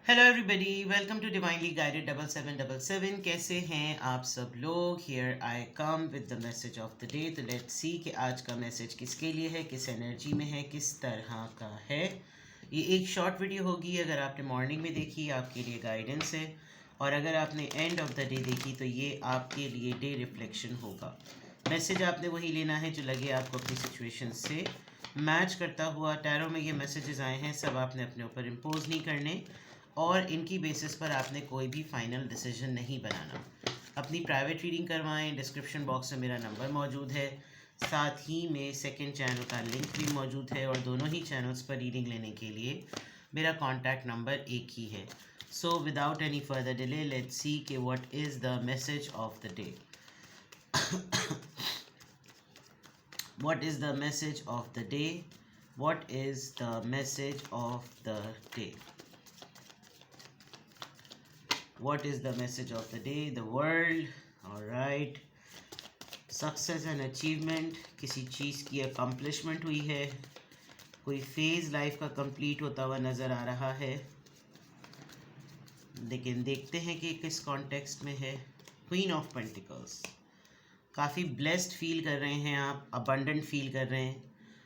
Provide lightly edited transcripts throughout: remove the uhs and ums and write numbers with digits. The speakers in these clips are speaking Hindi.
Hello everybody, welcome to divinely guided 7777। कैसे हैं आप सब लोग? Here I come with the message of the day. तो लेट्स सी कि आज का मैसेज किसके लिए है, किस एनर्जी में है, किस तरह का है। ये एक शॉर्ट वीडियो होगी। अगर आपने मॉर्निंग में देखी आपके लिए गाइडेंस है, और अगर आपने एंड ऑफ द डे देखी तो ये आपके लिए डे रिफ्लेक्शन होगा। मैसेज आपने वही लेना है जो लगे आपको अपनी सिचुएशन से मैच करता हुआ। टैरो में ये मैसेजेस आए हैं, सब आपने अपने ऊपर इम्पोज नहीं करने, और इनकी बेसिस पर आपने कोई भी फाइनल डिसीजन नहीं बनाना। अपनी प्राइवेट रीडिंग करवाएं। डिस्क्रिप्शन बॉक्स में मेरा नंबर मौजूद है, साथ ही में सेकंड चैनल का लिंक भी मौजूद है, और दोनों ही चैनल्स पर रीडिंग लेने के लिए मेरा कॉन्टैक्ट नंबर एक ही है। So without any further delay let's see कि what is the message of the day. What is the message of the day? What is the message of the day? What is the message of the day? The world. All right. Success and achievement, किसी चीज़ की अकम्पलिशमेंट हुई है, कोई फेज़ लाइफ का कंप्लीट होता हुआ नज़र आ रहा है। लेकिन देखते हैं कि किस कॉन्टेक्स्ट में है। क्वीन ऑफ पेंटिकल्स, काफ़ी ब्लेस्ड फील कर रहे हैं आप, अबंडेंट फील कर रहे हैं।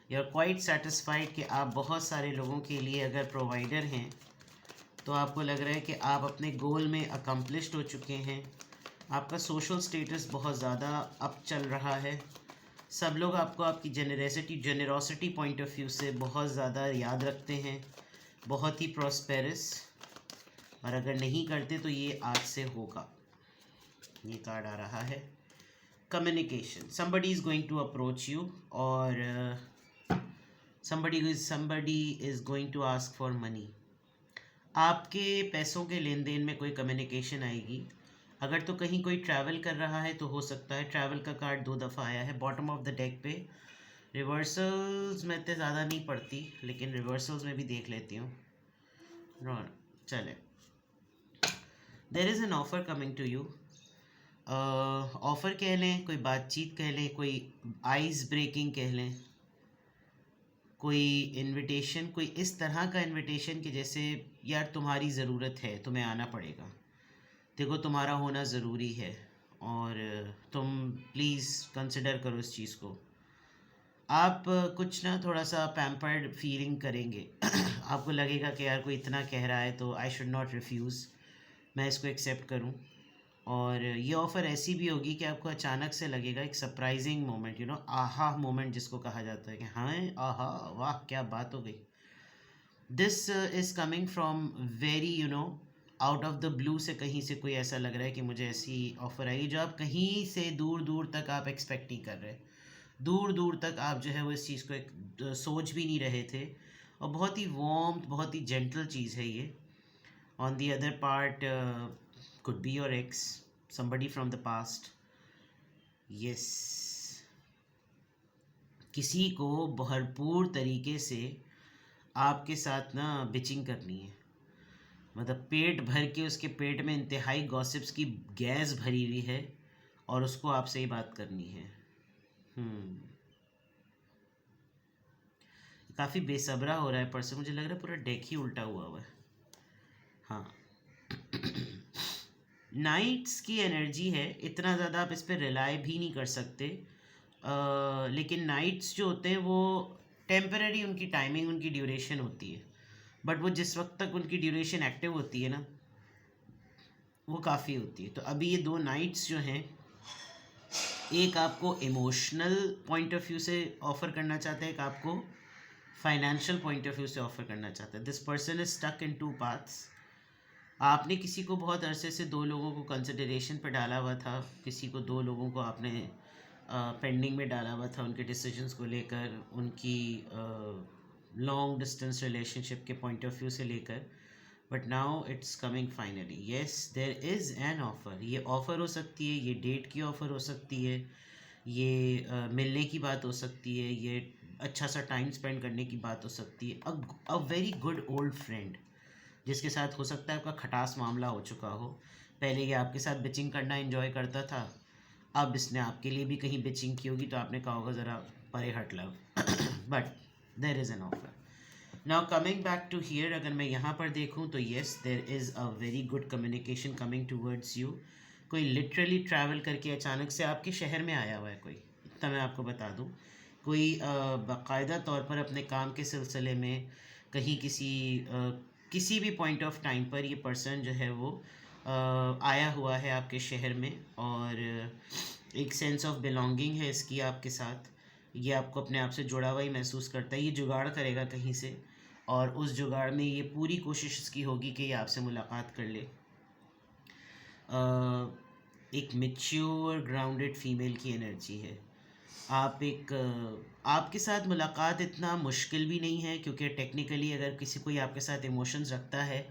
यू आर क्वाइट सेटिस्फाइड कि आप बहुत सारे लोगों के लिए अगर प्रोवाइडर हैं तो आपको लग रहा है कि आप अपने गोल में अकम्पलिश्ड हो चुके हैं। आपका सोशल स्टेटस बहुत ज़्यादा अप चल रहा है। सब लोग आपको आपकी जेनरोसिटी पॉइंट ऑफ व्यू से बहुत ज़्यादा याद रखते हैं, बहुत ही प्रॉस्पेरस। और अगर नहीं करते तो ये आज से होगा। ये कार्ड आ रहा है communication. somebody is going to approach you, और somebody is going to ask for money। आपके पैसों के लेन देन में कोई कम्युनिकेशन आएगी। अगर तो कहीं कोई ट्रैवल कर रहा है तो हो सकता है। ट्रैवल का कार्ड 2 दफ़ा आया है बॉटम ऑफ द डेक पे। रिवर्सल्स में इतने ज़्यादा नहीं पड़ती, लेकिन रिवर्सल्स में भी देख लेती हूँ। चले, there is an offer coming to you. Offer कह लें, कोई बातचीत कह लें, कोई आइस ब्रेकिंग कह लें, कोई इनविटेशन, कोई इस तरह का इनविटेशन कि जैसे यार तुम्हारी ज़रूरत है, तुम्हें आना पड़ेगा, देखो तुम्हारा होना ज़रूरी है, और तुम प्लीज़ कंसिडर करो इस चीज़ को। आप कुछ ना थोड़ा सा पैम्पर्ड फीलिंग करेंगे। आपको लगेगा कि यार कोई इतना कह रहा है तो आई शुड नॉट रिफ्यूज़, मैं इसको एक्सेप्ट करूं। और ये ऑफ़र ऐसी भी होगी कि आपको अचानक से लगेगा, एक सरप्राइजिंग मोमेंट, आहा मोमेंट जिसको कहा जाता है कि हाँ आहा वाह क्या बात हो गई। This is coming from very out of the blue से। कहीं से कोई ऐसा लग रहा है कि मुझे ऐसी ऑफ़र आई जो आप कहीं से दूर दूर तक आप एक्सपेक्ट नहीं कर रहे। दूर दूर तक आप जो है वो इस चीज़ को एक सोच भी नहीं रहे थे, और बहुत ही वार्म, बहुत ही जेंटल चीज़ है ये। On the other part could be your ex, somebody from the past। yes, किसी को भरपूर तरीके से आपके साथ ना बिचिंग करनी है। मतलब पेट भर के उसके पेट में इंतहाई गॉसिप्स की गैस भरी हुई है, और उसको आपसे ही बात करनी है। काफ़ी बेसब्रा हो रहा है पर्सन, मुझे लग रहा है पूरा डेक ही उल्टा हुआ है। हाँ, नाइट्स की एनर्जी है, इतना ज़्यादा आप इस पर रिलाई भी नहीं कर सकते। लेकिन नाइट्स जो होते हैं वो टेम्पररी, उनकी टाइमिंग, उनकी ड्यूरेशन होती है, बट वो जिस वक्त तक उनकी ड्यूरेशन एक्टिव होती है ना, वो काफ़ी होती है। तो अभी ये 2 नाइट्स जो हैं, एक आपको इमोशनल पॉइंट ऑफ व्यू से ऑफ़र करना चाहता है, एक आपको फाइनेंशियल पॉइंट ऑफ व्यू से ऑफ़र करना चाहता है। This person is stuck in 2 paths. आपने किसी को बहुत अरसे से 2 लोगों को कंसिडरेशन पे डाला हुआ था, किसी को 2 लोगों को आपने पेंडिंग में डाला हुआ था उनके डिसीजंस को लेकर, उनकी लॉन्ग डिस्टेंस रिलेशनशिप के पॉइंट ऑफ व्यू से लेकर। But now it's coming finally. Yes, there is an offer. ये ऑफ़र हो सकती है, ये डेट की ऑफ़र हो सकती है, ये मिलने की बात हो सकती है, ये अच्छा सा टाइम स्पेंड करने की बात हो सकती है। अ वेरी गुड ओल्ड फ्रेंड जिसके साथ हो सकता है आपका खटास मामला हो चुका हो। पहले ये आपके साथ बिचिंग करना एंजॉय करता था, अब इसने आपके लिए भी कहीं बिचिंग की होगी तो आपने कहा होगा ज़रा परे हट love. But there is an offer. Now coming back to here, अगर मैं यहाँ पर देखूँ तो yes there is a very good communication coming towards you. कोई लिटरली ट्रैवल करके अचानक से आपके शहर में आया हुआ है कोई, इतना मैं आपको बता दूँ। कोई बाकायदा तौर पर अपने काम के सिलसिले में कहीं किसी भी पॉइंट ऑफ टाइम पर ये पर्सन जो है वो आया हुआ है आपके शहर में, और एक सेंस ऑफ बिलोंगिंग है इसकी आपके साथ। ये आपको अपने आप से जुड़ा हुआ ही महसूस करता है। ये जुगाड़ करेगा कहीं से, और उस जुगाड़ में ये पूरी कोशिश इसकी होगी कि ये आपसे मुलाकात कर ले। एक मैच्योर ग्राउंडेड फीमेल की एनर्जी है। आपके साथ मुलाकात इतना मुश्किल भी नहीं है, क्योंकि टेक्निकली अगर किसी कोई आपके साथ इमोशंस रखता है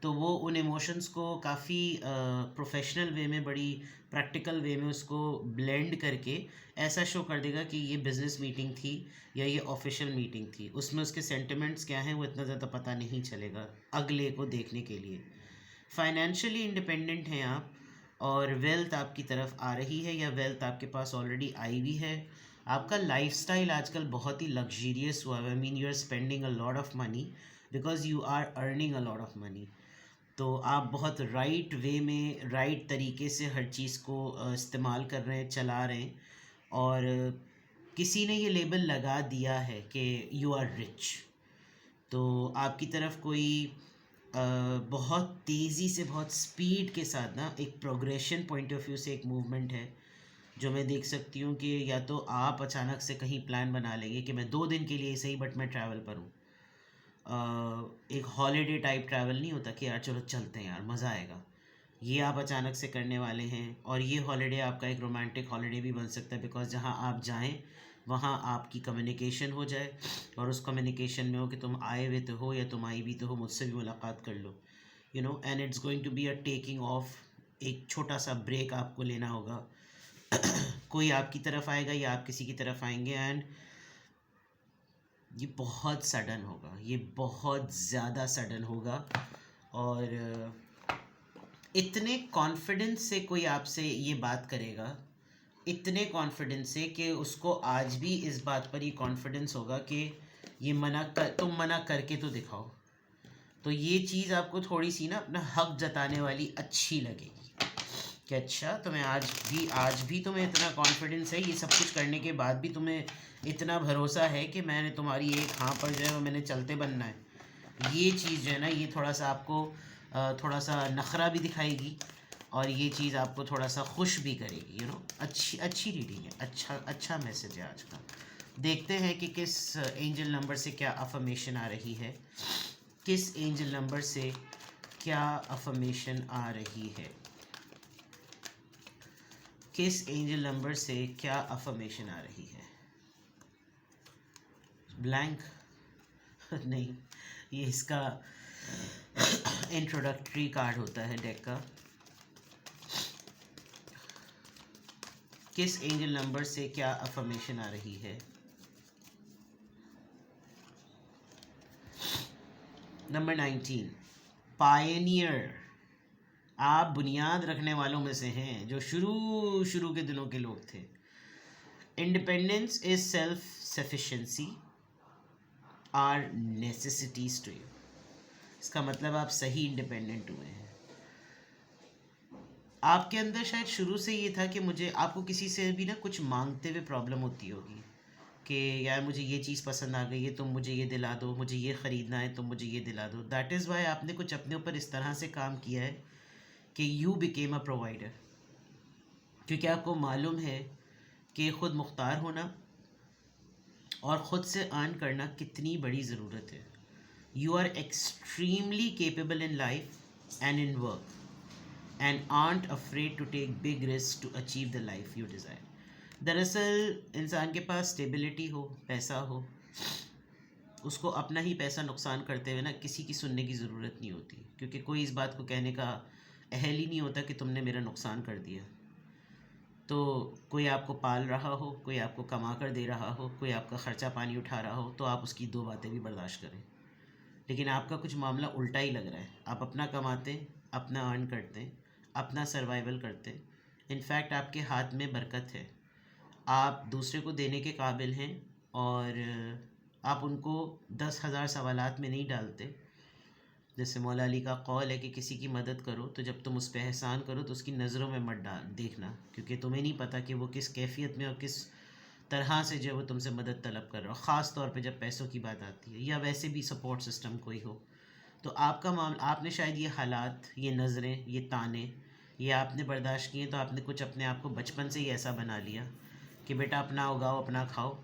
तो वो उन इमोशंस को काफ़ी प्रोफेशनल वे में, बड़ी प्रैक्टिकल वे में उसको ब्लेंड करके ऐसा शो कर देगा कि ये बिज़नेस मीटिंग थी या ये ऑफिशियल मीटिंग थी। उसमें उसके सेंटिमेंट्स क्या हैं वो इतना ज़्यादा पता नहीं चलेगा अगले को देखने के लिए। फाइनेंशियली इंडिपेंडेंट हैं आप, और वेल्थ आपकी तरफ आ रही है या वेल्थ आपके पास ऑलरेडी आई हुई है। आपका लाइफस्टाइल आजकल बहुत ही लग्जरियस हुआ है। I mean you are spending a lot of money because you are earning a lot of money. तो आप बहुत राइट वे में, राइट तरीके से हर चीज़ को इस्तेमाल कर रहे हैं, चला रहे हैं। और किसी ने ये लेबल लगा दिया है कि यू आर रिच, तो आपकी तरफ कोई बहुत तेज़ी से, बहुत स्पीड के साथ ना, एक प्रोग्रेशन पॉइंट ऑफ व्यू से एक मूवमेंट है जो मैं देख सकती हूँ कि या तो आप अचानक से कहीं प्लान बना लेंगे कि मैं 2 दिन के लिए सही बट मैं ट्रैवल पर हूँ। एक हॉलीडे टाइप ट्रैवल नहीं होता कि यार चलो चलते हैं यार मज़ा आएगा, ये आप अचानक से करने वाले हैं। और ये हॉलीडे आपका एक रोमांटिक हॉलीडे भी बन सकता है, बिकॉज जहाँ आप जाएं वहाँ आपकी कम्युनिकेशन हो जाए, और उस कम्युनिकेशन में हो कि तुम आए हुए तो हो या तुम आई भी तो हो, मुझसे भी मुलाकात कर लो, you know. And it's going to be a taking off. एक छोटा सा ब्रेक आपको लेना होगा। कोई आपकी तरफ आएगा या आप किसी की तरफ आएंगे, एंड ये बहुत सडन होगा, ये बहुत ज़्यादा सडन होगा। और इतने कॉन्फिडेंस से कोई आपसे ये बात करेगा, इतने कॉन्फिडेंस से कि उसको आज भी इस बात पर ये कॉन्फिडेंस होगा कि तुम मना करके तो दिखाओ। तो ये चीज़ आपको थोड़ी सी ना अपना हक जताने वाली अच्छी लगेगी कि अच्छा तुम्हें आज भी तुम्हें इतना कॉन्फिडेंस है, ये सब कुछ करने के बाद भी तुम्हें इतना भरोसा है कि मैंने तुम्हारी एक हाँ पर जो है वो मैंने चलते बनना है। ये चीज़ जो है ना, ये थोड़ा सा आपको थोड़ा सा नखरा भी दिखाएगी, और ये चीज़ आपको थोड़ा सा खुश भी करेगी, यू नो। अच्छी अच्छी रीडिंग है, अच्छा मैसेज है आज का। देखते हैं कि किस एंजल नंबर से क्या अफर्मेशन आ रही है, किस एंजल नंबर से क्या अफर्मेशन आ रही है, किस एंजल नंबर से क्या अफर्मेशन आ रही है। ब्लैंक नहीं, ये इसका इंट्रोडक्टरी कार्ड होता है डेक का। किस एंजल नंबर से क्या अफर्मेशन आ रही है। Number 19, Pioneer. आप बुनियाद रखने वालों में से हैं, जो शुरू के दिनों के लोग थे। Independence is self sufficiency are necessities to you. इसका मतलब आप सही इंडिपेंडेंट हुए हैं। आपके अंदर शायद शुरू से ये था कि मुझे, आपको किसी से भी ना कुछ मांगते हुए प्रॉब्लम होती होगी कि यार मुझे ये चीज़ पसंद आ गई है, तुम मुझे ये दिला दो, मुझे ये ख़रीदना है, तुम मुझे ये दिला दो। दैट इज़ वाई आपने कुछ अपने ऊपर इस तरह से काम किया है कि यू बिकेम अ प्रोवाइडर, क्योंकि आपको मालूम है कि ख़ुद मुख्तार होना और ख़ुद से अर्न करना कितनी बड़ी ज़रूरत है। You are extremely capable in life and in work, and aren't afraid to take big risks to achieve the life you desire. दरअसल इंसान के पास स्टेबिलिटी हो, पैसा हो, उसको अपना ही पैसा नुकसान करते हुए ना किसी की सुनने की ज़रूरत नहीं होती, क्योंकि कोई इस बात को कहने का अहल ही नहीं होता कि तुमने मेरा नुकसान कर दिया। तो कोई आपको पाल रहा हो, कोई आपको कमा कर दे रहा हो, कोई आपका ख़र्चा पानी उठा रहा हो, तो आप उसकी दो बातें भी बर्दाश्त करें। लेकिन आपका कुछ मामला उल्टा ही लग रहा है। आप अपना कमाते, अपना अर्न करते, अपना सर्वाइवल करते। इनफैक्ट आपके हाथ में बरकत है, आप दूसरे को देने के काबिल हैं, और आप उनको 10,000 सवालात में नहीं डालते। जैसे मौला अली का कौल है कि किसी की मदद करो तो जब तुम उस पर एहसान करो तो उसकी नज़रों में मत डाल देखना, क्योंकि तुम्हें नहीं पता कि वो किस कैफियत में और किस तरह से जो है वो तुमसे मदद तलब कर रहा हो, ख़ास तौर पे जब पैसों की बात आती है या वैसे भी सपोर्ट सिस्टम कोई हो। तो आपका मामला, आपने शायद ये हालात, ये नज़रें, ये ताने, ये आपने बर्दाश्त किए, तो आपने कुछ अपने आप को बचपन से ही ऐसा बना लिया कि बेटा अपना उगाओ अपना खाओ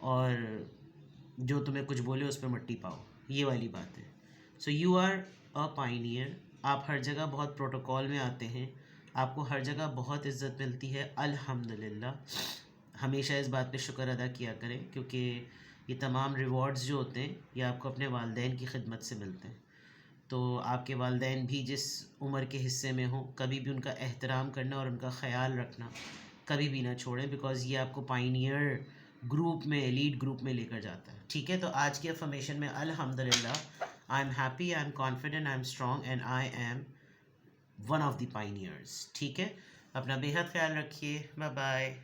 और जो तुम्हें कुछ बोले उस पर मट्टी पाओ, ये वाली बात है। So you are a pioneer. आप हर जगह बहुत प्रोटोकॉल में आते हैं, आपको हर जगह बहुत इज़्ज़त मिलती है, अल्हम्दुलिल्लाह। हमेशा इस बात पे शुक्र अदा किया करें, क्योंकि ये तमाम रिवॉर्ड्स जो होते हैं ये आपको अपने वालदैन की खिदमत से मिलते हैं। तो आपके वालदैन भी जिस उम्र के हिस्से में हों, कभी भी उनका एहतराम करना और उनका ख़याल रखना कभी भी ना छोड़ें, बिकॉज़ ये आपको पाइनियर ग्रुप में, एलीट ग्रुप में लेकर जाता है। ठीक है, तो आज की अफर्मेशन में अल्हम्दुलिल्लाह, I am happy, I am confident, I am strong and I am one of the Pioneers. ठीक है, अपना बेहद ख्याल रखिए, बाय बाय।